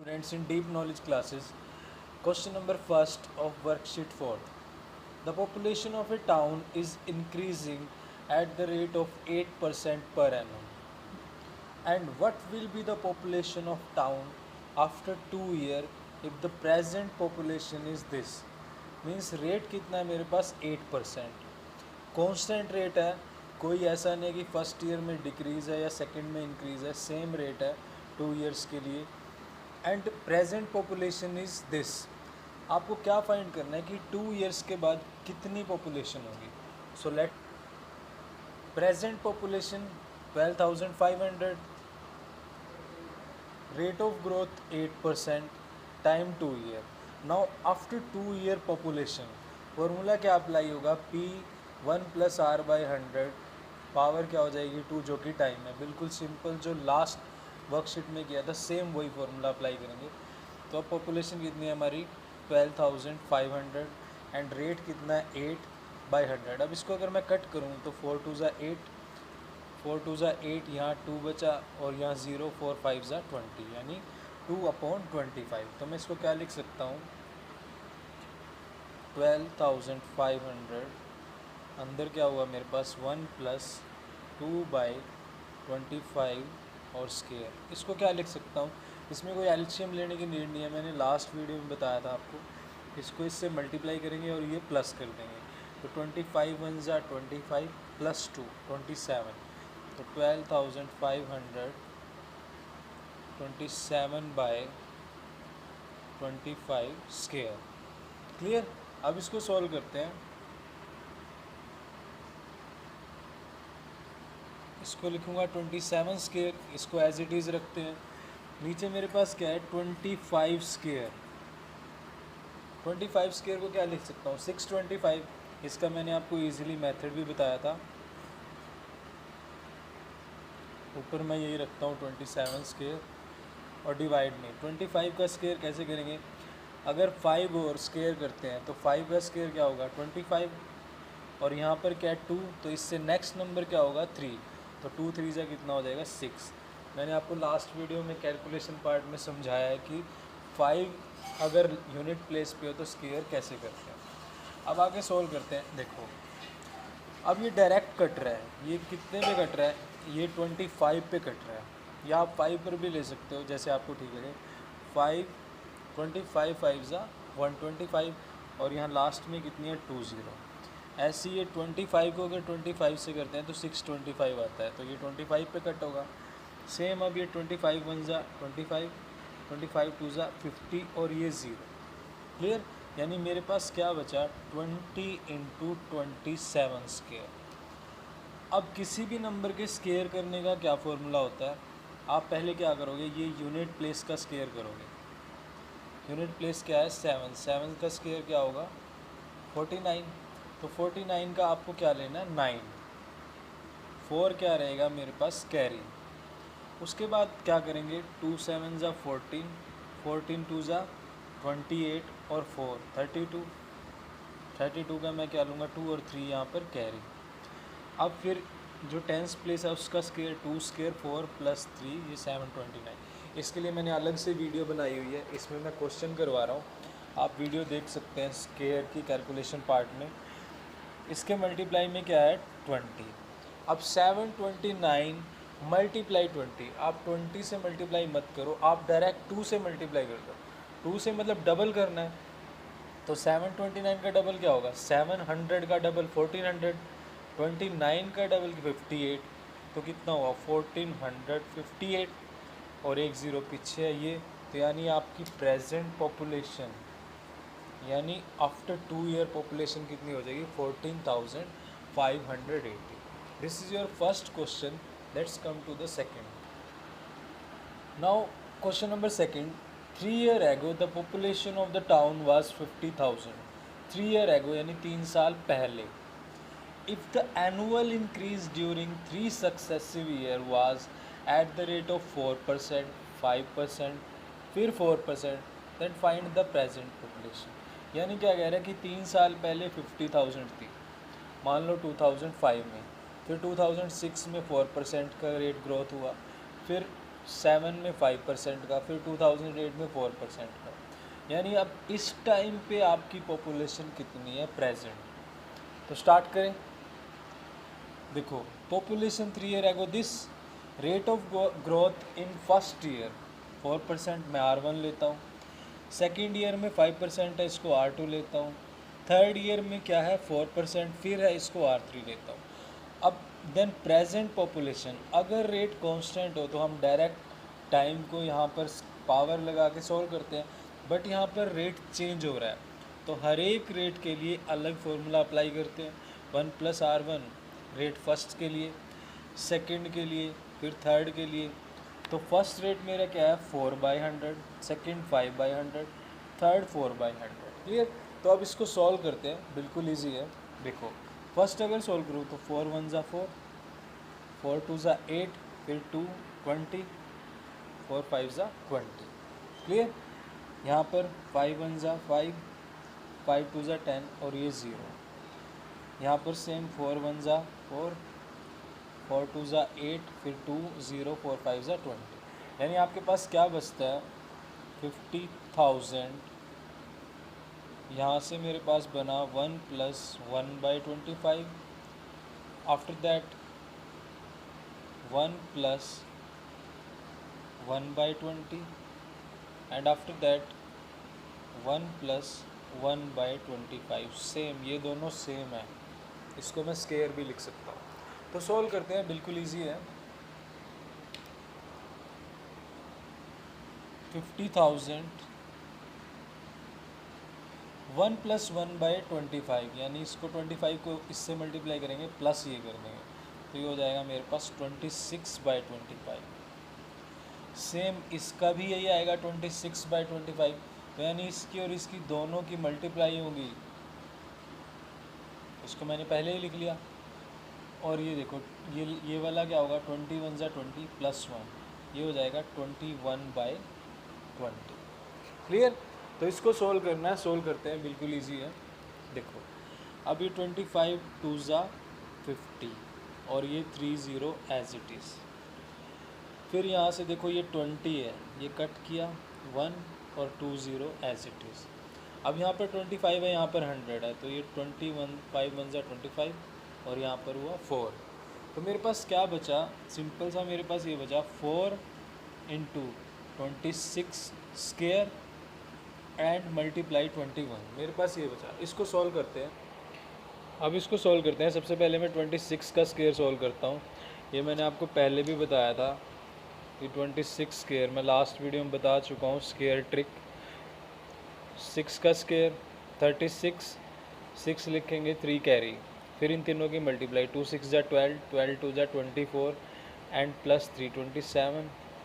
Students in deep knowledge classes. Question number first of worksheet 4. The population of a town is increasing at the rate of 8% per annum. And what will be the population of town after 2 years if the present population is this? Means rate कितना है मेरे पास 8%. Constant rate है, कोई ऐसा नहीं है कि first year में डिक्रीज़ है या सेकंड में इंक्रीज़ है, सेम रेट है 2 इयर्स के लिए. And present population is this. आपको क्या फाइंड करना है कि 2 इयर्स के बाद कितनी पॉपुलेशन होगी. So let present population 12,500, rate of growth 8%, time 2 year. Now after 2 year population formula क्या अप्लाई होगा, P1 + R/100, पावर क्या हो जाएगी 2 जो कि टाइम है. बिल्कुल सिंपल, जो लास्ट वर्कशीट में किया था सेम वही फार्मूला अप्लाई करेंगे. तो अब पॉपुलेशन कितनी है हमारी 12,500 एंड रेट कितना है 8/100. अब इसको अगर मैं कट करूँ तो 4 2 ज़ा 8, 4 2 ज़ा 8, यहाँ 2 बचा और यहाँ 0, 4 5 ज़ा 20, यानी 2/25. तो मैं इसको क्या लिख सकता हूँ, 12,500 अंदर क्या हुआ मेरे पास 1 + 2/25 और स्केयर. इसको क्या लिख सकता हूँ, इसमें कोई एलसीएम लेने की नीड नहीं है, मैंने लास्ट वीडियो में बताया था आपको. इसको इससे मल्टीप्लाई करेंगे और ये प्लस कर देंगे. तो 25 1 ज़ा 25 + 2 27. तो 12,500 27/25 स्केयर. क्लियर. अब इसको सॉल्व करते हैं. इसको लिखूँगा 27 स्केयर, इसको एज इट इज़ रखते हैं. नीचे मेरे पास क्या है 25 स्केयर. 25 स्केयर को क्या लिख सकता हूँ 625. इसका मैंने आपको इजीली मेथड भी बताया था. ऊपर मैं यही रखता हूँ 27 स्केयर और डिवाइड में 25 का स्केयर कैसे करेंगे. अगर 5 और स्केयर करते हैं तो 5 का स्केयर क्या होगा 25 और यहाँ पर क्या है 2, तो इससे नेक्स्ट नंबर क्या होगा 3. तो 2 3 ज़ा कितना हो जाएगा 6. मैंने आपको लास्ट वीडियो में कैलकुलेशन पार्ट में समझाया है कि 5 अगर यूनिट प्लेस पे हो तो स्केयर कैसे करते हैं. अब आगे सोल्व करते हैं. देखो अब ये डायरेक्ट कट रहा है, ये कितने पे कट रहा है, ये 25 पे कट रहा है, या आप 5 पर भी ले सकते हो जैसे आपको ठीक लगे. 5 25 5 ज़ा 125 और यहाँ लास्ट में कितनी है 20. ऐसे ये 25 को अगर 25 से करते हैं तो 625 आता है, तो ये 25 पे कट होगा. सेम अब ये 25 1 ज़ा 25, 25 2 ज़ा 50 और ये 0. क्लियर. यानी मेरे पास क्या बचा 20 × 27 स्केयर. अब किसी भी नंबर के स्केयर करने का क्या फॉर्मूला होता है, आप पहले क्या करोगे, ये यूनिट प्लेस का स्केयर करोगे. यूनिट प्लेस क्या है 7, 7 का स्केयर क्या होगा 49. तो 49 का आपको क्या लेना है 9, 4 क्या रहेगा मेरे पास कैरी. उसके बाद क्या करेंगे 2 7 ज़ा 14, 14 2 ज़ा 28 और 4 32. 32 का मैं क्या लूँगा 2 और 3 यहाँ पर कैरी. अब फिर जो टेंस प्लेस है उसका स्केयर 2 स्केयर 4 + 3 ये 729. इसके लिए मैंने अलग से वीडियो बनाई हुई है, इसमें मैं क्वेश्चन करवा रहा हूँ, आप वीडियो देख सकते हैं स्केयर की कैलकुलेशन पार्ट में. इसके मल्टीप्लाई में क्या है 20. अब 729 × 20, आप 20 से मल्टीप्लाई मत करो, आप डायरेक्ट 2 से मल्टीप्लाई कर दो. 2 से मतलब डबल करना है. तो 729 का डबल क्या होगा 700 का डबल 1400, 29 का डबल 58. तो कितना हुआ 1458 और एक ज़ीरो पीछे है ये. तो यानी आपकी प्रेजेंट पॉपुलेशन यानी आफ्टर 2 ईयर पॉपुलेशन कितनी हो जाएगी 14,580. This is your first question. Let's come to the second. Now question number second. 3 year ago the population of the town was 50,000. 3 year ago यानी 3 साल पहले. If the annual increase during 3 successive year was at the rate of 4%, 5%, फिर 4%, then find the present population. यानी क्या कह रहा है कि 3 साल पहले 50,000 थी, मान लो 2005 में, फिर 2006 में 4% का रेट ग्रोथ हुआ, फिर 2007 में 5% का, फिर 2008 में 4% का। यानी अब इस टाइम पे आपकी पॉपुलेशन कितनी है प्रेजेंट। तो स्टार्ट करें। देखो population 3 year ago, this rate of growth in first year 4%, मैं R1 लेता हूँ। सेकेंड ईयर में 5% है, इसको R2 लेता हूँ। थर्ड ईयर में क्या है 4%, फिर है, इसको R3 लेता हूँ। अब देन प्रेजेंट पॉपुलेशन, अगर रेट कांस्टेंट हो तो हम डायरेक्ट टाइम को यहाँ पर पावर लगा के सॉल्व करते हैं, बट यहाँ पर रेट चेंज हो रहा है तो हर एक रेट के लिए अलग फॉर्मूला अप्लाई करते हैं। 1+R1 रेट फर्स्ट के लिए, सेकंड के लिए, फिर थर्ड के लिए। तो फर्स्ट रेट मेरा क्या है 4/100, सेकंड 5/100, थर्ड 4/100। क्लियर। तो अब इसको सॉल्व करते हैं, बिल्कुल इजी है। देखो फर्स्ट अगर सॉल्व करूँ तो 4 1 ज़ा 4, 4 2 ज़ा 8, फिर 2 20, 4 5 ज़ा 20। क्लियर। यहाँ पर 5 1 ज़ा 5, 5 2 ज़ा 10 और ये 0। यहाँ पर सेम 4 1 ज़ा 4, 4 2 ज़ा 8, फिर 2 0, 4 5 ज़ा 20। यानी आपके पास क्या बचता है 50,000। यहाँ से मेरे पास बना 1 + 1/25, after that 1 + 1/20, and after that 1 + 1/25। Same, ये दोनों सेम है, इसको मैं स्केयर भी लिख सकता हूँ। तो सॉल्व करते हैं, बिल्कुल इजी है। 50,000 1 + 1/25, यानी इसको 25 को इससे मल्टीप्लाई करेंगे प्लस ये कर देंगे, तो ये हो जाएगा मेरे पास 26/25। सेम इसका भी यही आएगा 26/25। तो यानी इसकी और इसकी दोनों की मल्टीप्लाई होगी, इसको मैंने पहले ही लिख लिया। और ये देखो ये वाला क्या होगा 21 ज़ा 20 + 1, ये हो जाएगा 21/20। क्लियर। तो इसको सोल्व करना है, सोल्व करते हैं, बिल्कुल इजी है। देखो अब ये 25 2 ज़ा 50 और ये 30 एज इट इज़। फिर यहाँ से देखो ये 20 है, ये कट किया 1 और 20 एज इट इज़। अब यहाँ पर 25 है, यहाँ पर 100 है, तो ये 21 5 1 ज़ा 25 और यहाँ पर हुआ 4। तो मेरे पास क्या बचा, सिंपल सा मेरे पास ये बचा 4 × 26 स्क्वायर एंड मल्टीप्लाई 21। मेरे पास ये बचा, इसको सॉल्व करते हैं। अब इसको सॉल्व करते हैं। सबसे पहले मैं 26 का स्क्वायर सॉल्व करता हूँ। ये मैंने आपको पहले भी बताया था कि 26 स्क्वायर, मैं लास्ट वीडियो में बता चुका हूँ स्क्वायर ट्रिक। 6 का स्क्वायर 36, 6 लिखेंगे 3 कैरी, फिर इन तीनों की मल्टीप्लाई 2 6 ज़ा 12, 12 2 ज़ा 24 एंड +3 27,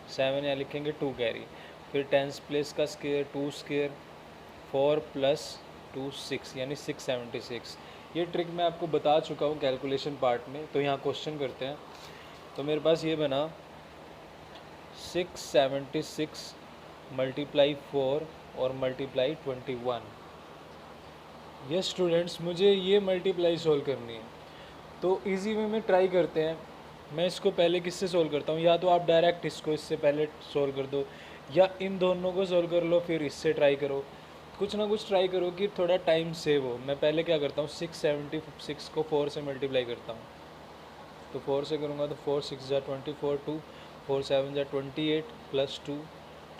7 यहाँ लिखेंगे 2 कैरी, फिर 10 प्लेस का स्क्वायर 2 स्क्वायर 4 + 2 6, यानी 676। ये ट्रिक मैं आपको बता चुका हूँ कैलकुलेशन पार्ट में। तो यहाँ क्वेश्चन करते हैं। तो मेरे पास ये बना 676 × 4 और मल्टीप्लाई 21। ये स्टूडेंट्स मुझे ये मल्टीप्लाई सोल्व करनी है, तो इजी वे में ट्राई करते हैं। मैं इसको पहले किससे सोल्व करता हूँ, या तो आप डायरेक्ट इसको इससे पहले सोल्व कर दो, या इन दोनों को सोल्व कर लो फिर इससे ट्राई करो। कुछ ना कुछ ट्राई करो कि थोड़ा टाइम सेव हो। मैं पहले क्या करता हूँ 676 को 4 से मल्टीप्लाई करता हूँ। तो 4 से करूँगा तो 4 6 ज़ा 24, 2 4 7 ज़ा 28 + 2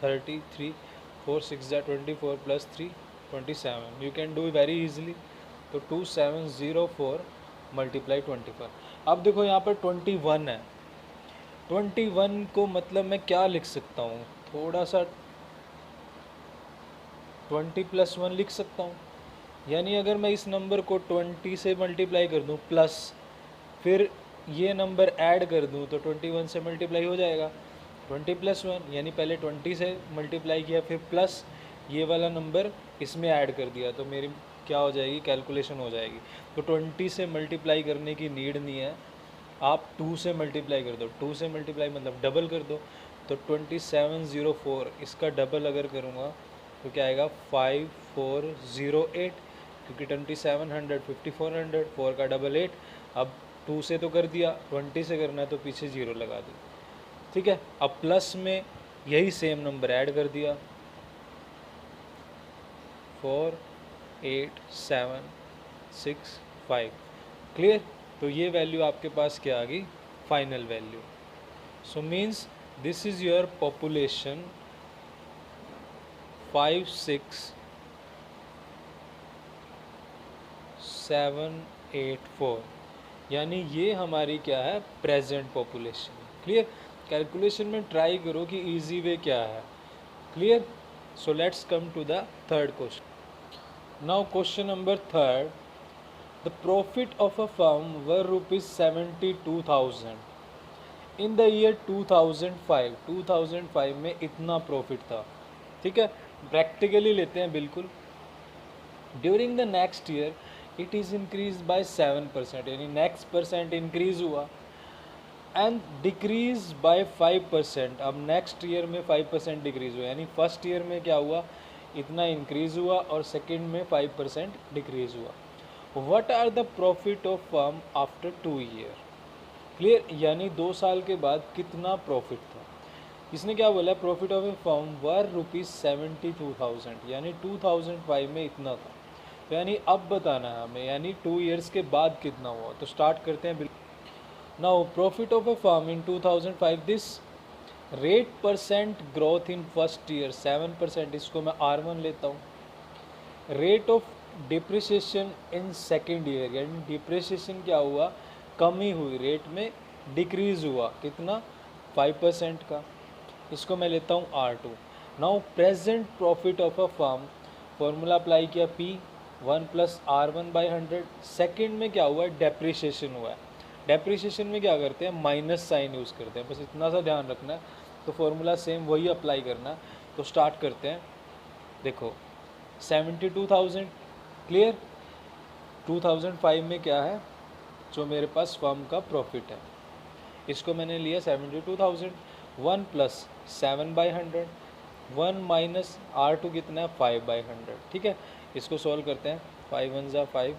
33, 4 6 ज़ा 24 + 3 27। You can do very easily. तो 2704 × 24। अब देखो यहाँ पर 21 है, 21 को मतलब मैं क्या लिख सकता हूँ, थोड़ा सा 20 + 1 लिख सकता हूँ। यानी अगर मैं इस नंबर को 20 से मल्टीप्लाई कर दूँ प्लस फिर ये नंबर ऐड कर दूँ तो 21 से मल्टीप्लाई हो जाएगा। 20 + 1 यानी पहले 20 से मल्टीप्लाई किया, फिर प्लस ये वाला नंबर इसमें ऐड कर दिया, तो मेरी क्या हो जाएगी, कैलकुलेशन हो जाएगी। तो 20 से मल्टीप्लाई करने की नीड नहीं है, आप 2 से मल्टीप्लाई कर दो। 2 से मल्टीप्लाई मतलब डबल कर दो। तो 2704 इसका डबल अगर करूँगा तो क्या आएगा 5408, क्योंकि 2700 5400, 4 का डबल 8। अब 2 से तो कर दिया, 20 से करना है तो पीछे 0 लगा दी। ठीक है। अब प्लस में यही सेम नंबर ऐड कर दिया, 4 8 7 6 5। क्लियर। तो ये वैल्यू आपके पास क्या आ गई, final value. So means this is your population 5 6 7 8 4, यानी ये हमारी क्या है, प्रेजेंट पॉपुलेशन। क्लियर। कैलकुलेशन में ट्राई करो कि इजी वे क्या है। Clear. So let's come to the third question. Now question number third, the profit of a firm were ₹72,000 in the year 2005। 2005 में इतना प्रॉफिट था। ठीक है, प्रैक्टिकली लेते हैं बिल्कुल। During the next year it is increase by 7%, यानी next percent increase हुआ, एंड डिक्रीज बाय 5%। अब नेक्स्ट ईयर में 5% डिक्रीज हुआ, यानी फर्स्ट ईयर में क्या हुआ, इतना इंक्रीज हुआ और सेकेंड में 5% डिक्रीज हुआ। What are the profit of firm after 2 year. Clear, यानी 2 साल के बाद कितना प्रॉफिट था। इसने क्या बोला, profit of A firm were ₹72,000, यानी 2005 में इतना था। तो यानी अब बताना है हमें, यानी 2 ईयर्स के बाद कितना हुआ। तो स्टार्ट करते हैं। Now profit of A firm in 2005, this rate percent growth in first year 7%, इसको मैं R1 लेता हूँ। Rate of depreciation in second year, यानी डिप्रिसिएशन क्या हुआ, कमी हुई, रेट में डिक्रीज हुआ, कितना, 5% का, इसको मैं लेता हूँ R2। Now present profit of a firm, formula apply किया, P1 + R1/100। सेकेंड में क्या हुआ, डेप्रिसिएशन हुआ है। डेप्रिसिएशन में क्या करते हैं, माइनस साइन यूज़ करते हैं, बस इतना सा ध्यान रखना है। तो फॉर्मूला सेम वही अप्लाई करना है। तो स्टार्ट करते हैं। देखो 72,000, क्लियर। 2005 में क्या है, जो मेरे पास फर्म का प्रॉफिट है, इसको मैंने लिया 72,000। 1 + 7/100, 1 - R2 कितना है, 5/100। ठीक है, इसको सॉल्व करते हैं। 5 1 = 5,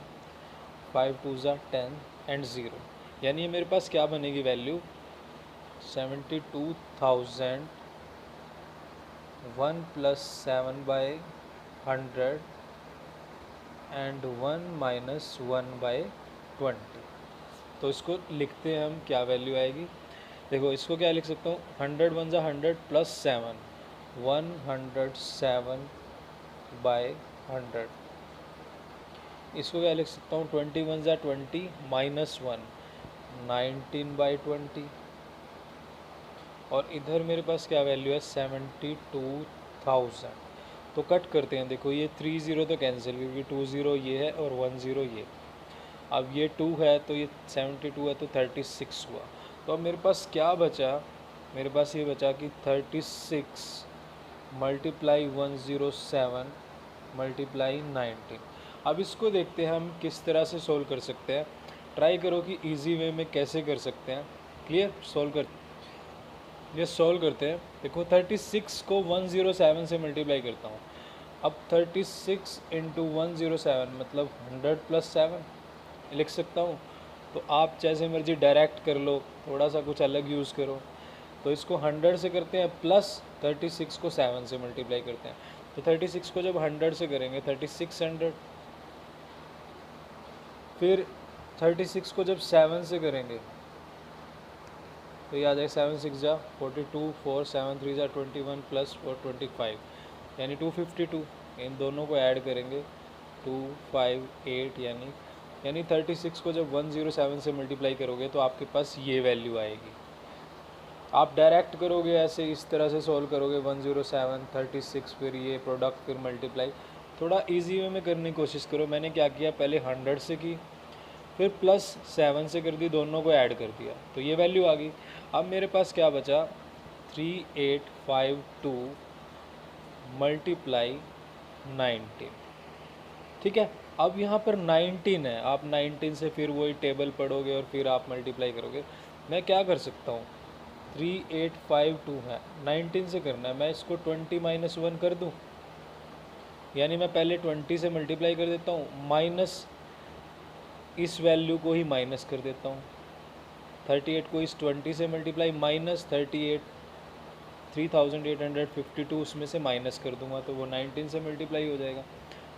5 2 = 10 एंड 0, यानी ये मेरे पास क्या बनेगी वैल्यू, 72,000 1 + 7/100 एंड 1 - 1/20। तो इसको लिखते हैं हम, क्या वैल्यू आएगी। देखो इसको क्या लिख सकता हूँ, 100 1 = 100 + 7, 107/100। इसको क्या लिख सकता हूँ, 20 1 = 20 - 1, 19/20। और इधर मेरे पास क्या वैल्यू है, 72,000। तो कट करते हैं। देखो ये 3 0 तो कैंसिल, क्योंकि 2 0 ये है और 1 0 ये। अब ये 2 है तो ये 72 है, तो 36 हुआ। तो अब मेरे पास क्या बचा, मेरे पास ये बचा कि 36 × 107 × 19। अब इसको देखते हैं हम किस तरह से सोल्व कर सकते हैं। ट्राई करो कि इजी वे में कैसे कर सकते हैं। क्लियर, सोल्व कर, ये सोल्व करते हैं। देखो 36 को 107 से मल्टीप्लाई करता हूँ। अब 36 × 107 मतलब 100 + 7 लिख सकता हूँ। तो आप जैसे मर्जी डायरेक्ट कर लो, थोड़ा सा कुछ अलग यूज़ करो। तो इसको 100 से करते हैं, प्लस 36 को 7 से मल्टीप्लाई करते हैं। तो 36 को जब 100 से करेंगे 3600, फिर 36 को जब 7 से करेंगे तो ये आ जाएगा 7 6 = 42, 4 7 3 = 21 + 4 25, यानी 252। इन दोनों को ऐड करेंगे 258, यानी 36 को जब 107 से मल्टीप्लाई करोगे तो आपके पास ये वैल्यू आएगी। आप डायरेक्ट करोगे ऐसे, इस तरह से सॉल्व करोगे, 107 36 फिर ये प्रोडक्ट फिर मल्टीप्लाई, थोड़ा इजी वे में करने की कोशिश करो। मैंने क्या किया, पहले 100 से की, फिर प्लस 7 से कर दी, दोनों को ऐड कर दिया, तो ये वैल्यू आ गई। अब मेरे पास क्या बचा, 3852 × 19। ठीक है, अब यहाँ पर 19 है, आप 19 से फिर वही टेबल पढ़ोगे और फिर आप मल्टीप्लाई करोगे। मैं क्या कर सकता हूँ, 3852 है, 19 से करना है, मैं इसको 20 - 1 कर दूँ, यानी मैं पहले 20 से मल्टीप्लाई कर देता हूँ, माइनस इस वैल्यू को ही माइनस कर देता हूँ, 38 को इस 20 से मल्टीप्लाई, माइनस 38 3852 उसमें से माइनस कर दूंगा तो वो 19 से मल्टीप्लाई हो जाएगा।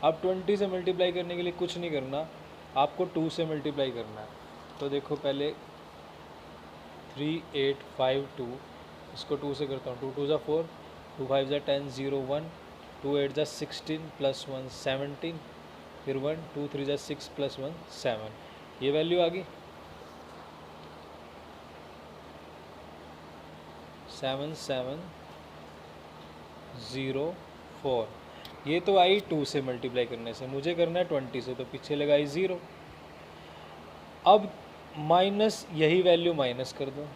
अब 20 से मल्टीप्लाई करने के लिए कुछ नहीं करना, आपको 2 से मल्टीप्लाई करना है। तो देखो पहले 3852, इसको 2 से करता हूँ, 2 2 ज़ा 4, 2 5 ज़ा 10, 0 1, 2 8 ज़ा 16 प्लस 1 17, फिर 1 2 3 ज़ा 6 प्लस 1 7, ये वैल्यू आ गई 7704। ये तो आई 2 से मल्टीप्लाई करने से, मुझे करना है 20 से, तो पीछे लगाई 0। अब माइनस यही वैल्यू माइनस कर दो,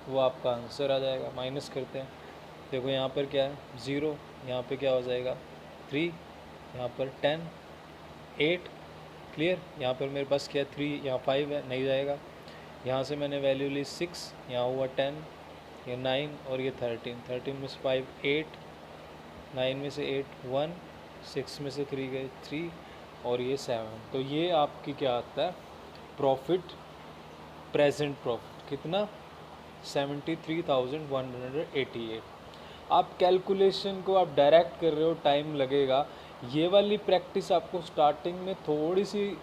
वो आपका आंसर आ जाएगा। माइनस करते हैं, देखो यहाँ पर क्या है 0, यहाँ पे क्या हो जाएगा 3, यहाँ पर 10 8, क्लियर। यहाँ पर मेरे पास क्या है 3, यहाँ 5 है, नहीं जाएगा। यहाँ से मैंने वैल्यू ली 6, यहाँ हुआ 10, ये 9 और ये 13, 13 में से 5 8, 9 में से 8 1, 6 में से 3 गए 3 और ये 7। तो ये आपकी क्या आता है प्रॉफिट, प्रेजेंट प्रॉफिट कितना 73,188। आप कैलकुलेशन को आप डायरेक्ट कर रहे हो, टाइम लगेगा। ये वाली प्रैक्टिस आपको स्टार्टिंग में थोड़ी सी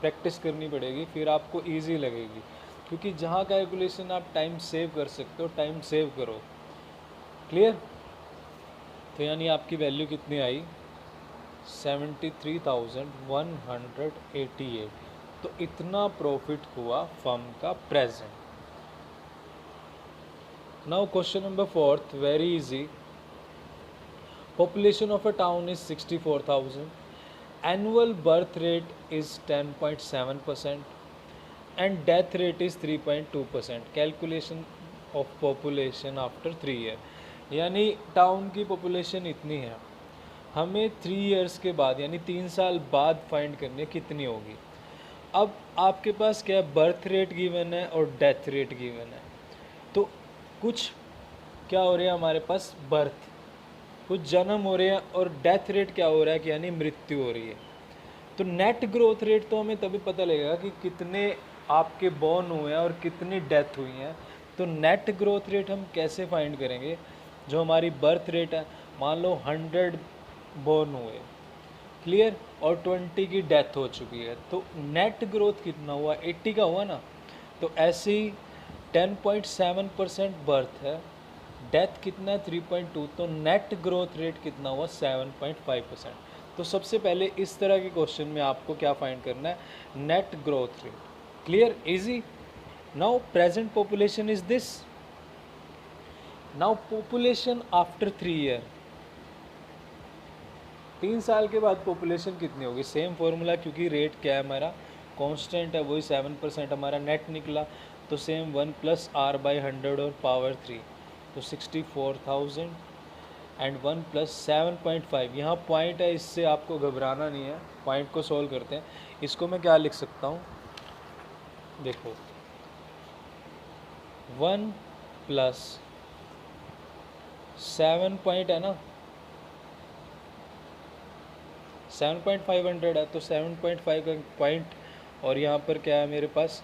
प्रैक्टिस करनी पड़ेगी, फिर आपको इजी लगेगी, क्योंकि जहाँ कैलकुलेशन आप टाइम सेव कर सकते हो, टाइम सेव करो। क्लियर। तो यानी आपकी वैल्यू कितनी आई 73,188। तो इतना प्रॉफिट हुआ फर्म का present. Now question number 4, very easy. Population of a town is 64,000. Annual birth rate is 10.7% and death rate is 3.2%. Calculation of population after 3 years. यानी टाउन की पॉपुलेशन इतनी है, हमें 3 इयर्स के बाद यानी 3 साल बाद फाइंड करने कितनी होगी। अब आपके पास क्या है, बर्थ रेट गिवन है और डेथ रेट गिवन है। तो कुछ क्या हो रहा है हमारे पास, बर्थ कुछ जन्म हो रहे हैं, और डेथ रेट क्या हो रहा है कि यानी मृत्यु हो रही है। तो नेट ग्रोथ रेट तो हमें तभी पता लगेगा कि कितने आपके बॉर्न हुए हैं और कितनी डेथ हुई हैं। तो नेट ग्रोथ रेट हम कैसे फाइंड करेंगे, जो हमारी बर्थ रेट है, मान लो 100 बॉर्न हुए, क्लियर, और 20 की डेथ हो चुकी है, तो नेट ग्रोथ कितना हुआ 80 का हुआ ना। तो ऐसे ही 10.7% बर्थ है, डेथ कितना है 3.2, तो नेट ग्रोथ रेट कितना हुआ 7.5%। तो सबसे पहले इस तरह के क्वेश्चन में आपको क्या फाइंड करना है, net growth rate. Clear, easy. Now present population is this. Now population after 3 year, 3 साल के बाद पॉपुलेशन कितनी होगी। सेम फॉर्मूला, क्योंकि रेट क्या है हमारा कांस्टेंट है, वही 7% हमारा नेट निकला, तो सेम 1 + r/100 और पावर 3, तो 64,000 एंड 1 + 7.5। यहाँ पॉइंट है, इससे आपको घबराना नहीं है, पॉइंट को सॉल्व करते हैं। इसको मैं क्या लिख सकता हूँ, देखो 1 + 7 पॉइंट है ना, 7.500 है, तो 7.5 का पॉइंट, और यहाँ पर क्या है मेरे पास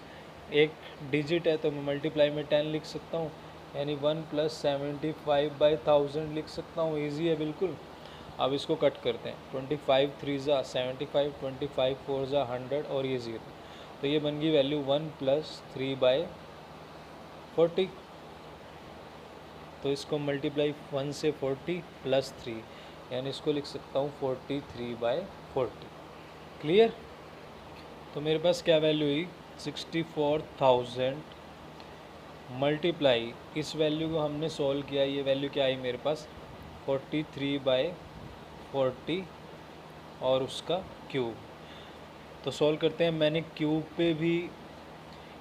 एक डिजिट है, तो मैं मल्टीप्लाई में 10 लिख सकता हूँ, यानी 1 + 75/1000 लिख सकता हूँ। इजी है बिल्कुल। अब इसको कट करते हैं, 25 3 ज़ा 75, 25 4 ज़ा 100 और ये 0, तो ये बन गई वैल्यू 1 + 3/40। तो इसको मल्टीप्लाई 1 से 40 + 3, यानी इसको लिख सकता हूँ 43/40। क्लियर। तो मेरे पास क्या वैल्यू हुई 64,000 मल्टीप्लाई, इस वैल्यू को हमने सॉल्व किया, ये वैल्यू क्या आई मेरे पास 43/40 और उसका क्यूब। तो सॉल्व करते हैं। मैंने क्यूब पे भी,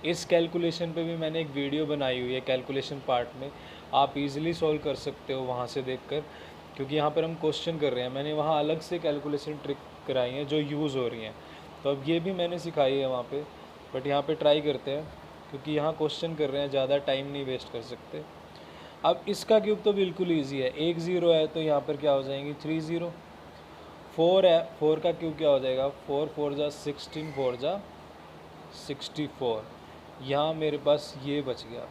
इस कैलकुलेशन पे भी मैंने एक वीडियो बनाई हुई है कैलकुलेशन पार्ट में, आप इजीली सॉल्व कर सकते हो वहाँ से देखकर, क्योंकि यहाँ पर हम क्वेश्चन कर रहे हैं, मैंने वहाँ अलग से कैलकुलेशन ट्रिक कराई हैं जो यूज़ हो रही हैं, तो अब ये भी मैंने सिखाई है वहाँ पे, बट यहाँ पे ट्राई करते हैं, क्योंकि यहाँ क्वेश्चन कर रहे हैं, ज़्यादा टाइम नहीं वेस्ट कर सकते। अब इसका क्यूब तो बिल्कुल ईजी है, 1 0 है तो यहाँ पर क्या हो जाएंगी 3 0, 4 है, 4 का क्यूब क्या हो जाएगा 4 4 ज़ा 16, 4 ज़ा 64। यहाँ मेरे पास ये बच गया,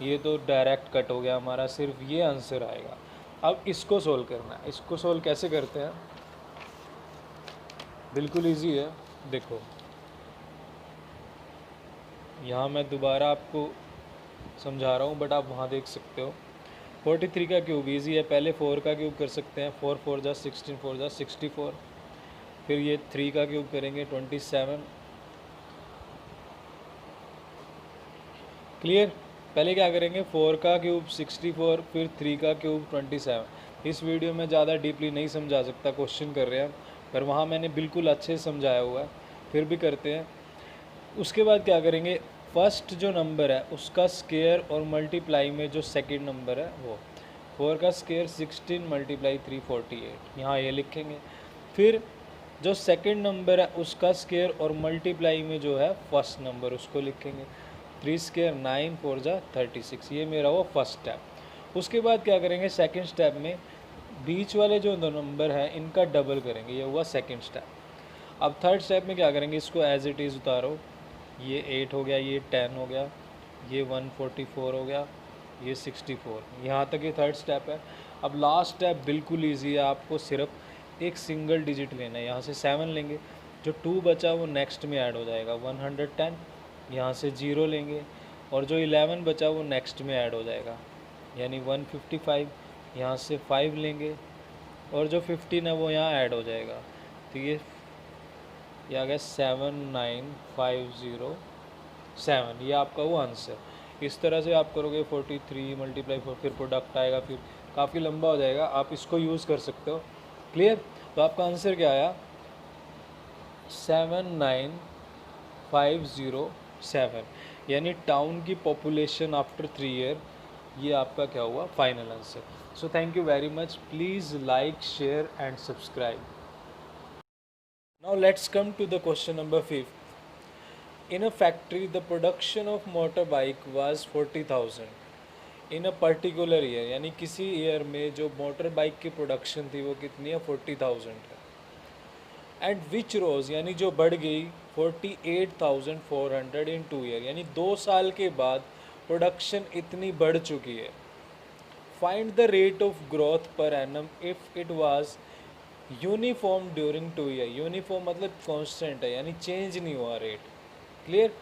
ये तो डायरेक्ट कट हो गया हमारा, सिर्फ ये आंसर आएगा। अब इसको सोल्व करना है। इसको सोल्व कैसे करते हैं, बिल्कुल इजी है। देखो यहाँ मैं दोबारा आपको समझा रहा हूँ, बट आप वहाँ देख सकते हो। 43 का क्यूब ईजी है, पहले 4 का क्यूब कर सकते हैं, 4 4 जा 16, 4 जा 64। फिर ये 3 का क्यूब करेंगे 27। क्लियर। पहले क्या करेंगे, 4 का क्यूब 64, फिर 3 का क्यूब 27। इस वीडियो में ज़्यादा डीपली नहीं समझा सकता, क्वेश्चन कर रहे हैं, पर वहाँ मैंने बिल्कुल अच्छे से समझाया हुआ है, फिर भी करते हैं। उसके बाद क्या करेंगे, फर्स्ट जो नंबर है उसका स्केयर और मल्टीप्लाई में जो सेकंड नंबर है वो 4 का स्केयर 16 मल्टीप्लाई 348, यहाँ ये लिखेंगे। फिर जो सेकंड नंबर है उसका स्केयर और मल्टीप्लाई में जो है फर्स्ट नंबर उसको लिखेंगे। 3 स्केयर 9 4 जा 36, ये मेरा वो फर्स्ट स्टेप। उसके बाद क्या करेंगे, सेकंड स्टेप में बीच वाले जो दो नंबर हैं इनका डबल करेंगे, ये हुआ सेकंड स्टेप। अब थर्ड स्टेप में क्या करेंगे, इसको एज इट इज़ उतारो, ये 8 हो गया, ये 10 हो गया, ये 144 हो गया, ये 64, यहाँ तक ये थर्ड स्टेप है। अब लास्ट स्टेप बिल्कुल ईजी है, आपको सिर्फ एक सिंगल डिजिट लेना है। यहाँ से 7 लेंगे, जो 2 बचा वो नेक्स्ट में ऐड हो जाएगा 110। यहाँ से 0 लेंगे और जो 11 बचा वो नेक्स्ट में ऐड हो जाएगा, यानी 155। यहाँ से 5 लेंगे और जो 15 है वो यहाँ ऐड हो जाएगा, तो ये आ गया 79507, ये आपका वो आंसर। इस तरह से आप करोगे 43 मल्टीप्लाई 4, फिर प्रोडक्ट आएगा, फिर काफ़ी लंबा हो जाएगा, आप इसको यूज़ कर सकते हो। क्लियर। तो आपका आंसर क्या आया, 79507, यानी टाउन की पॉपुलेशन आफ्टर 3 ईयर, ये आपका क्या हुआ final answer. So thank you very much, please like share and subscribe. Now let's come to the question number 5. In a factory, the production of motorbike was 40,000. In a particular year, यानी किसी year में जो motor bike की production थी वो कितनी है, 40,000 है। एंड विच रोज, यानी जो बढ़ गई 48,400 इन 2 ईयर, यानी 2 साल के बाद प्रोडक्शन इतनी बढ़ चुकी है। Find the rate of growth per annum if it was uniform during 2 year. Uniform मतलब कांस्टेंट है, यानी चेंज नहीं हुआ रेट। क्लियर।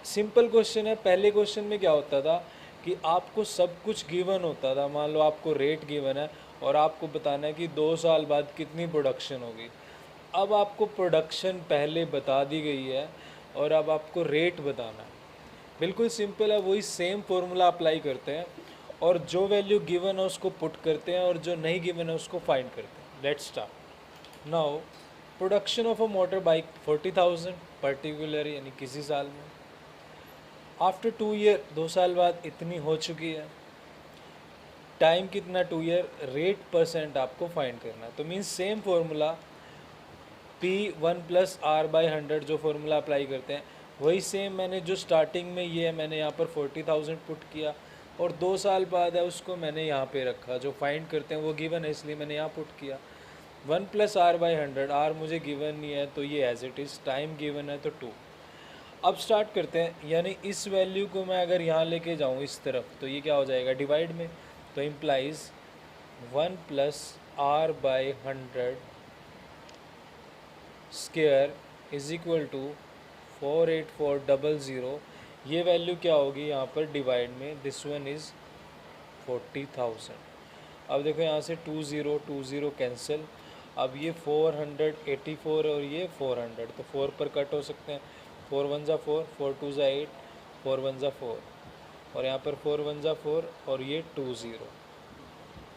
सिंपल क्वेश्चन है। पहले क्वेश्चन में क्या होता था कि आपको सब कुछ गिवन होता था, मान लो आपको रेट गिवन है और आपको बताना है कि 2 साल बाद कितनी प्रोडक्शन होगी। अब आपको प्रोडक्शन पहले बता दी गई है और अब आपको रेट बताना है। बिल्कुल सिंपल है, वही सेम फॉर्मूला अप्लाई करते हैं और जो वैल्यू गिवन है उसको पुट करते हैं और जो नहीं गिवन है उसको फाइंड करते हैं। Let's start now. Production of a motor bike 40,000 particular, यानी किसी साल में। आफ्टर 2 ईयर, 2 साल बाद इतनी हो चुकी है। टाइम कितना, 2 ईयर। रेट परसेंट आपको फाइंड करना है, तो means same formula P1 + R/100 जो फॉर्मूला अप्लाई करते हैं वही सेम मैंने जो स्टार्टिंग में ये है मैंने यहाँ पर 40,000 पुट किया और 2 साल बाद है उसको मैंने यहाँ पे रखा। जो फाइंड करते हैं वो गिवन है इसलिए मैंने यहाँ पुट किया। 1 + R/100, R मुझे गिवन नहीं है तो ये as it is, time given है तो 2। अब स्टार्ट करते हैं, यानी इस वैल्यू को मैं अगर यहाँ लेके जाऊँ इस तरफ तो ये क्या हो जाएगा डिवाइड में, तो implies 1 + R/100 square is equal to 48400। ये वैल्यू क्या होगी यहाँ पर डिवाइड में, दिस वन इज़ 40,000। अब देखो यहाँ से 20 कैंसिल। अब ये 484 और ये 400, तो 4 पर कट हो सकते हैं। 4 1 जा 4, 4 2 जा 8, 4 1 जा 4 और यहाँ पर 4 1 जा 4 और ये 20।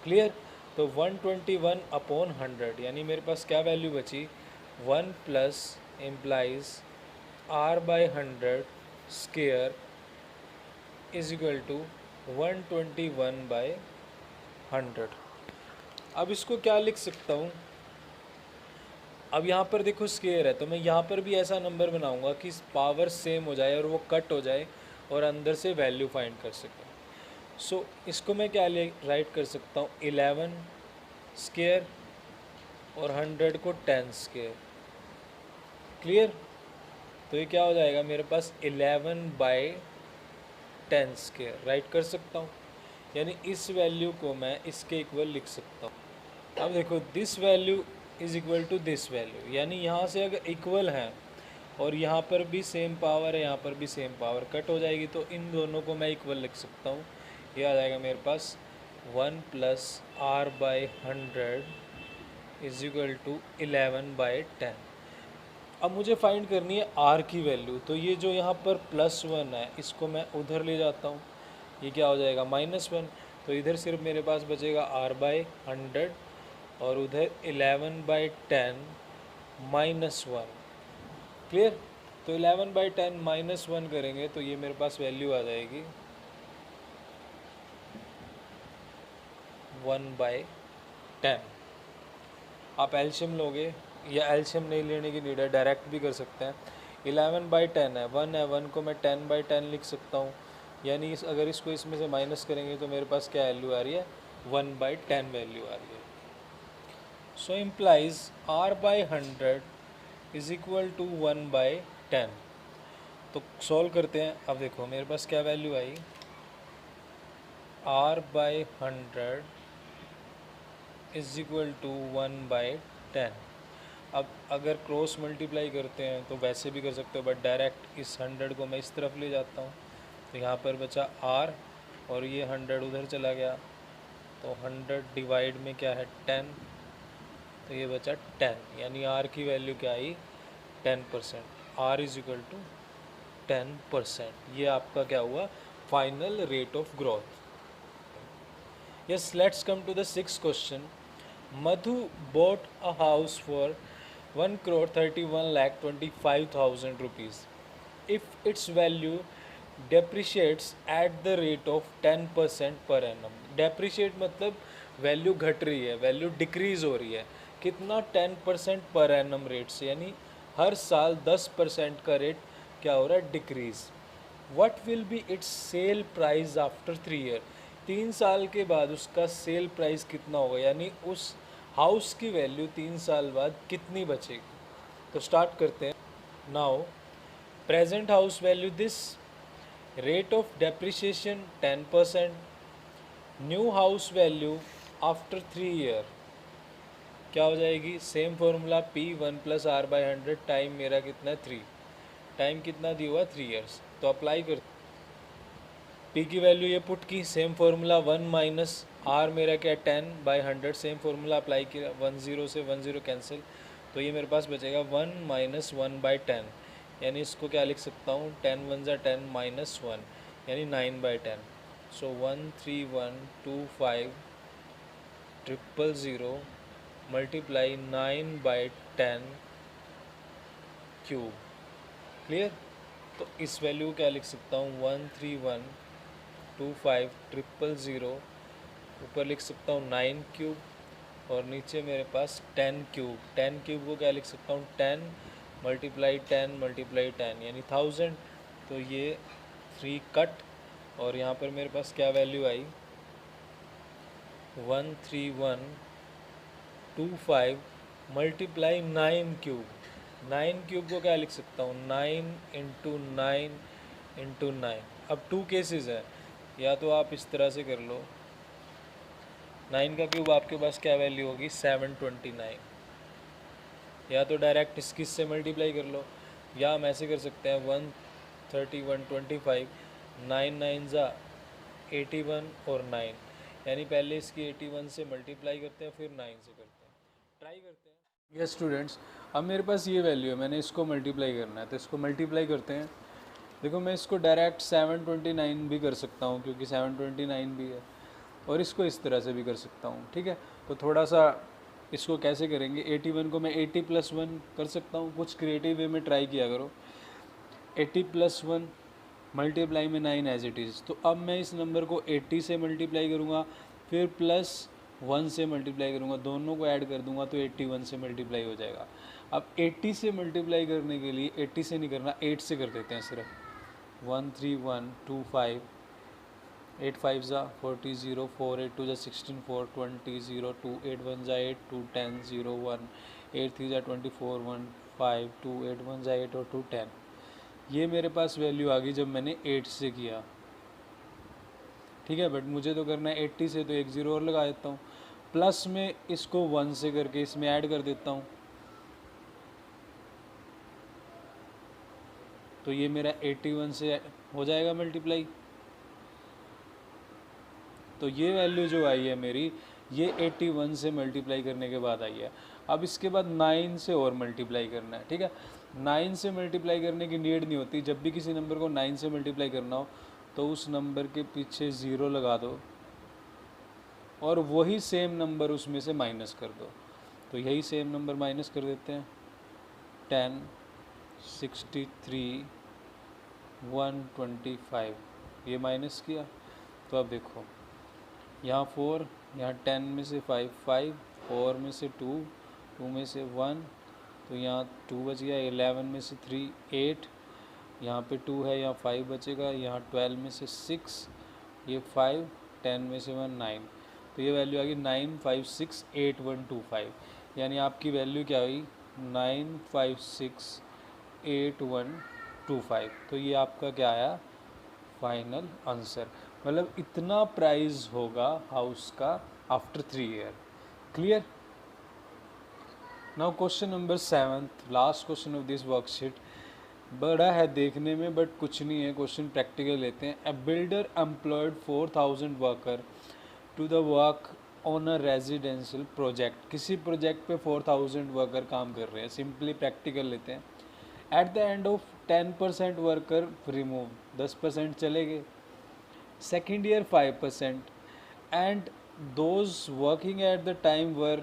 क्लियर। तो 121/100, यानी मेरे पास क्या वैल्यू बची, 1 + implies R/100 square is equal to 121/100। अब इसको क्या लिख सकता हूँ, अब यहाँ पर देखो स्केयर है तो मैं यहाँ पर भी ऐसा नंबर बनाऊँगा कि पावर सेम हो जाए और वो कट हो जाए और अंदर से वैल्यू फाइंड कर सकें। सो इसको मैं क्या राइट कर सकता हूँ, 11 स्केयर और 100 को 10 स्केयर। क्लियर। तो ये क्या हो जाएगा मेरे पास 11/10 स्क्वायर राइट कर सकता हूँ, यानी इस वैल्यू को मैं इसके इक्वल लिख सकता हूँ। अब देखो this value is equal to this value, यानी यहाँ से अगर इक्वल हैं और यहाँ पर भी सेम पावर है, यहाँ पर भी सेम पावर कट हो जाएगी, तो इन दोनों को मैं इक्वल लिख सकता हूँ। ये आ जाएगा मेरे पास 1 + r/100 इज इक्वल टू 11/10। अब मुझे फाइंड करनी है r की वैल्यू, तो ये जो यहाँ पर +1 है इसको मैं उधर ले जाता हूँ, ये क्या हो जाएगा -1, तो इधर सिर्फ मेरे पास बचेगा r/100 और उधर 11/10 -1। क्लियर? तो 11/10 -1 करेंगे तो ये मेरे पास वैल्यू आ जाएगी 1/10। आप एल्शियम लोगे या एल्शियम नहीं लेने की नीड है, डायरेक्ट भी कर सकते हैं। 11/10 है, 1 है, 1 को मैं 10/10 लिख सकता हूँ, यानी अगर इसको इसमें से माइनस करेंगे तो मेरे पास क्या वैल्यू आ रही है 1/10 वैल्यू आ रही है। So implies r/100 is equal to 1/10। तो सॉल्व करते हैं। अब देखो मेरे पास क्या वैल्यू आई, r/100 इज इक्वल टू 1/10। अब अगर क्रॉस मल्टीप्लाई करते हैं तो वैसे भी कर सकते हो, बट डायरेक्ट इस 100 को मैं इस तरफ ले जाता हूँ, तो यहाँ पर बचा r और ये 100 उधर चला गया, तो 100 डिवाइड में क्या है 10, तो ये बचा 10, यानी r की वैल्यू क्या आई 10%। r is equal to 10%। ये आपका क्या हुआ final rate of growth. Yes, let's come to the 6th question. Madhu bought a house for 1,31,25,000 rupees. If its value depreciates at the rate of 10% per annum. Depreciate मतलब value घट रही है, value decrease हो रही है, कितना 10% per annum rate से, यानी हर साल 10% का रेट क्या हो रहा है decrease. What will be it's sale price after 3 year. 3 साल के बाद उसका सेल प्राइस कितना होगा, यानी उस हाउस की वैल्यू 3 साल बाद कितनी बचेगी। तो स्टार्ट करते हैं। Now present house value this, rate of depreciation 10%, new house value after 3 year क्या हो जाएगी, same formula P1 + r/100 time मेरा कितना है 3, टाइम कितना दिया हुआ 3 ईयर्स। तो अप्लाई कर P की वैल्यू ये पुट की, सेम फार्मूला 1 - R मेरा क्या 10/100, सेम फार्मूला अप्लाई किया, 10 से 10 कैंसिल, तो ये मेरे पास बचेगा 1 - 1/10, यानी इसको क्या लिख सकता हूँ 10 × 1 = 10 - 1 यानी 9/10। सो 13125,000 मल्टीप्लाई 9/10 क्यूब। क्लियर? तो इस वैल्यू को क्या लिख सकता हूँ 13125,000, ऊपर लिख सकता हूँ 9 क्यूब और नीचे मेरे पास 10 क्यूब। 10 क्यूब को क्या लिख सकता हूँ 10 × 10 × 10 यानी 1000। तो ये 3 कट और यहाँ पर मेरे पास क्या वैल्यू आई 13125 मल्टीप्लाई 9 क्यूब। 9 क्यूब को क्या लिख सकता हूँ 9 × 9 × 9। अब 2 केसेस है, या तो आप इस तरह से कर लो, 9 का क्यूब आपके पास क्या वैल्यू होगी 729, या तो डायरेक्ट इसकी से मल्टीप्लाई कर लो, या हम ऐसे कर सकते हैं 13125 9 9 ज़ा 81 और 9, यानी पहले इसकी 81 से मल्टीप्लाई करते हैं फिर 9 से करते हैं, ट्राई करते हैं। यस स्टूडेंट्स, अब मेरे पास ये वैल्यू है, मैंने इसको मल्टीप्लाई करना है, तो इसको मल्टीप्लाई करते हैं। देखो मैं इसको डायरेक्ट 729 भी कर सकता हूँ क्योंकि 729 भी है, और इसको इस तरह से भी कर सकता हूँ। ठीक है, तो थोड़ा सा इसको कैसे करेंगे, 81 को मैं 80 + 1 कर सकता हूँ, कुछ क्रिएटिव वे में ट्राई किया करो। 80 + 1 मल्टीप्लाई में 9 एज इट इज़, तो अब मैं इस नंबर को 80 से मल्टीप्लाई करूँगा, फिर +1 से मल्टीप्लाई करूँगा, दोनों को ऐड कर दूँगा तो 81 से मल्टीप्लाई हो जाएगा। अब 80 से मल्टीप्लाई करने के लिए 80 से नहीं करना, 8 से कर देते हैं सिर्फ। 13125 8 5 ज़ा 40 0 4 8 2 ज़ा 16 4 20 0 2 8 1 ज़ा 8 2 10 0 1 8 3 ज़ा 24 1 5 2 8 1 ज़ा 8 और 2 10। ये मेरे पास वैल्यू आ गई जब मैंने 8 से किया, ठीक है, बट मुझे तो करना है 80 से, तो एक ज़ीरो और लगा देता हूँ, प्लस में इसको 1 से करके इसमें ऐड कर देता हूँ, तो ये मेरा 81 से हो जाएगा मल्टीप्लाई। तो ये वैल्यू जो आई है मेरी, ये 81 से मल्टीप्लाई करने के बाद आई है। अब इसके बाद 9 से और मल्टीप्लाई करना है, ठीक है। 9 से मल्टीप्लाई करने की नीड नहीं होती, जब भी किसी नंबर को 9 से मल्टीप्लाई करना हो तो उस नंबर के पीछे ज़ीरो लगा दो और वही सेम नंबर उसमें से माइनस कर दो। तो यही सेम नंबर माइनस कर देते हैं, 10, 63, 125, ये माइनस किया। तो अब देखो, यहाँ 4, यहाँ 10 में से 5, 5, 4 में से 2, 2 में से 1, तो यहाँ 2 बच गया, 11 में से 3, 8, यहाँ पे 2 है, यहाँ 5 बचेगा, यहाँ 12 में से 6, ये 5, 10 में से 1, 9, तो ये वैल्यू आ गई 9568125, यानी आपकी वैल्यू क्या हुई 9568125। तो ये आपका क्या आया फाइनल आंसर, मतलब इतना प्राइस होगा हाउस का after 3 year. Clear. Now question number 7, last question of this worksheet, बड़ा है देखने में बट कुछ नहीं है, क्वेश्चन प्रैक्टिकल लेते हैं। A builder employed 4000 worker to the work on a residential project, किसी प्रोजेक्ट पे 4000 वर्कर काम कर रहे हैं, सिंपली प्रैक्टिकल लेते हैं। At the end of 10% worker remove, 10% चले गए, second year 5%, and those working at the time were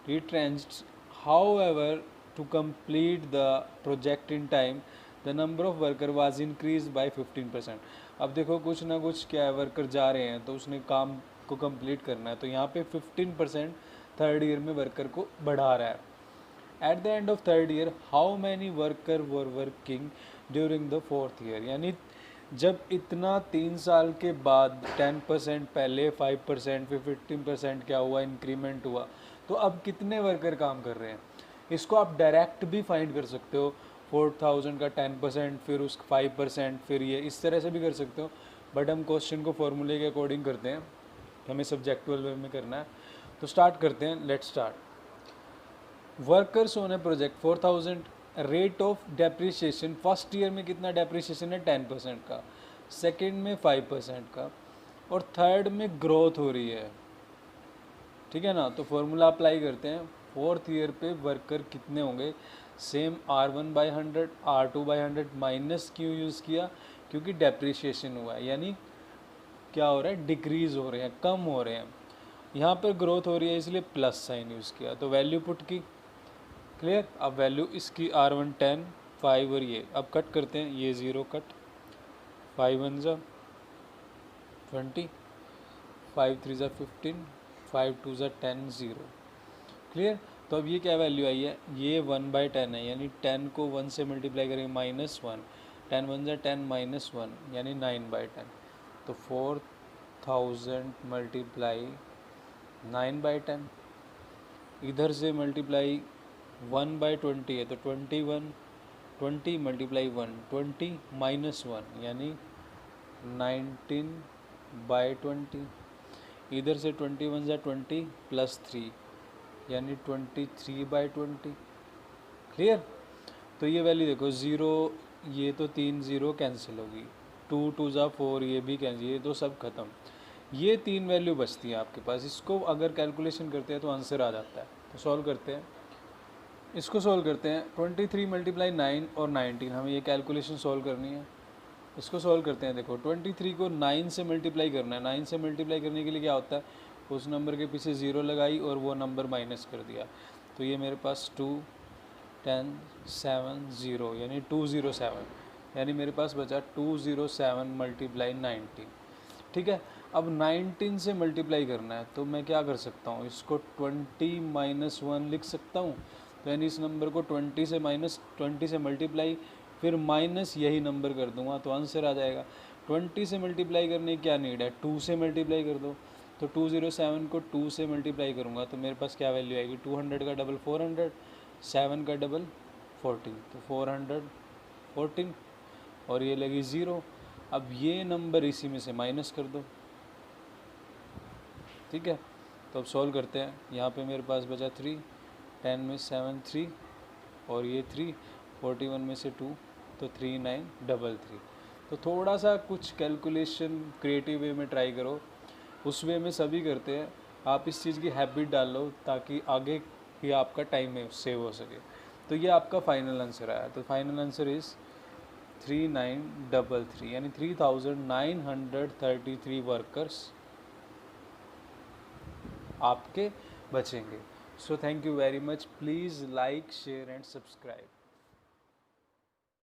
retrenched. However, to complete the project in time, the number of worker was increased by 15%. अब देखो कुछ ना कुछ क्या है, वर्कर जा रहे हैं तो उसने काम को कंप्लीट करना है, तो यहाँ पे 15% थर्ड ईयर में वर्कर को बढ़ा रहा है। At the end of third year how many worker were working during the fourth year, यानी जब इतना 3 साल के बाद 10% पहले 5% फिर 15% क्या हुआ, इंक्रीमेंट हुआ, तो अब कितने वर्कर काम कर रहे हैं। इसको आप डायरेक्ट भी फाइंड कर सकते हो, 4000 का 10% फिर उस 5% फिर ये इस तरह से भी कर सकते हो, बट हम क्वेश्चन को फॉर्मूले के अकॉर्डिंग करते हैं, हमें सब्जेक्टुअल वे में करना है। तो स्टार्ट करते हैं, let's start. Workers on A project 4000, rate of depreciation first year में कितना डेप्रिसिएशन है 10% का, सेकंड में 5% का, और थर्ड में ग्रोथ हो रही है, ठीक है ना। तो फॉर्मूला अप्लाई करते हैं, फोर्थ ईयर पे वर्कर कितने होंगे, सेम R1/100 R2/100 माइनस क्यों यूज़ किया, क्योंकि डेप्रिसिएशन हुआ है, यानी क्या हो रहा है, डिक्रीज़ हो रहे हैं, कम हो रहे हैं। यहाँ पर ग्रोथ हो रही है इसलिए प्लस साइन यूज़ किया, तो वैल्यू पुट की। क्लियर। अब वैल्यू इसकी R1 10, 5 और ये अब कट करते हैं, ये 0 कट, 5 1 ज़ा 20, 5 3 ज़ा 15, 5 2 ज़ा 10, 0। क्लियर। तो अब ये क्या वैल्यू आई है, ये 1/10 है, यानी 10 को 1 से मल्टीप्लाई करेंगे -1, 10 1 ज़ा 10 -1 यानी 9/10। तो 4000 मल्टीप्लाई 9/10, इधर से मल्टीप्लाई 1/20 है तो 21, 20 मल्टीप्लाई 1 20 -1 यानी 19/20, इधर से 21 ज़ा 20 +3 यानी 23/20। क्लियर। तो ये वैल्यू देखो 0, ये तो 3 0 कैंसिल होगी, 2 2 ज़ा 4 ये भी कैंसिल, ये तो सब खत्म, ये 3 वैल्यू बचती है आपके पास। इसको अगर कैलकुलेशन करते हैं तो आंसर आ जाता है। तो सॉल्व करते हैं, इसको सॉल्व करते हैं। 23 मल्टीप्लाई 9 और 19, हमें ये कैलकुलेशन सॉल्व करनी है। इसको सॉल्व करते हैं, देखो 23 को 9 से मल्टीप्लाई करना है, 9 से मल्टीप्लाई करने के लिए क्या होता है, उस नंबर के पीछे 0 लगाई और वो नंबर माइनस कर दिया, तो ये मेरे पास 2 10 7 0 यानी 207, यानी मेरे पास बचा 207 मल्टीप्लाई 19। ठीक है। अब 19 से मल्टीप्लाई करना है तो मैं क्या कर सकता हूँ, इसको 20 -1 लिख सकता हूँ, तो यानी इस नंबर को 20 से मल्टीप्लाई फिर माइनस यही नंबर कर दूंगा तो आंसर आ जाएगा। 20 से मल्टीप्लाई करने की क्या नीड है, 2 से मल्टीप्लाई कर दो, तो 207 को 2 से मल्टीप्लाई करूँगा तो मेरे पास क्या वैल्यू आएगी, 200 का डबल 400, 7 का डबल 14, तो 414, और ये लगी 0। अब ये नंबर इसी में से माइनस कर दो, ठीक है। तो अब सॉल्व करते हैं। यहाँ पे मेरे पास बचा 3, 10 में 7 3 और ये 3, 41 में से 2 तो 3933। तो थोड़ा सा कुछ कैलकुलेशन क्रिएटिव वे में ट्राई करो, उस वे में सभी करते हैं। आप इस चीज़ की हैबिट डाल लो ताकि आगे भी आपका टाइम सेव हो सके। तो ये आपका फाइनल आंसर आया। तो फाइनल आंसर इज़ 3933, यानी 3933 वर्कर्स आपके बचेंगे। So thank you very much. Please like share and subscribe.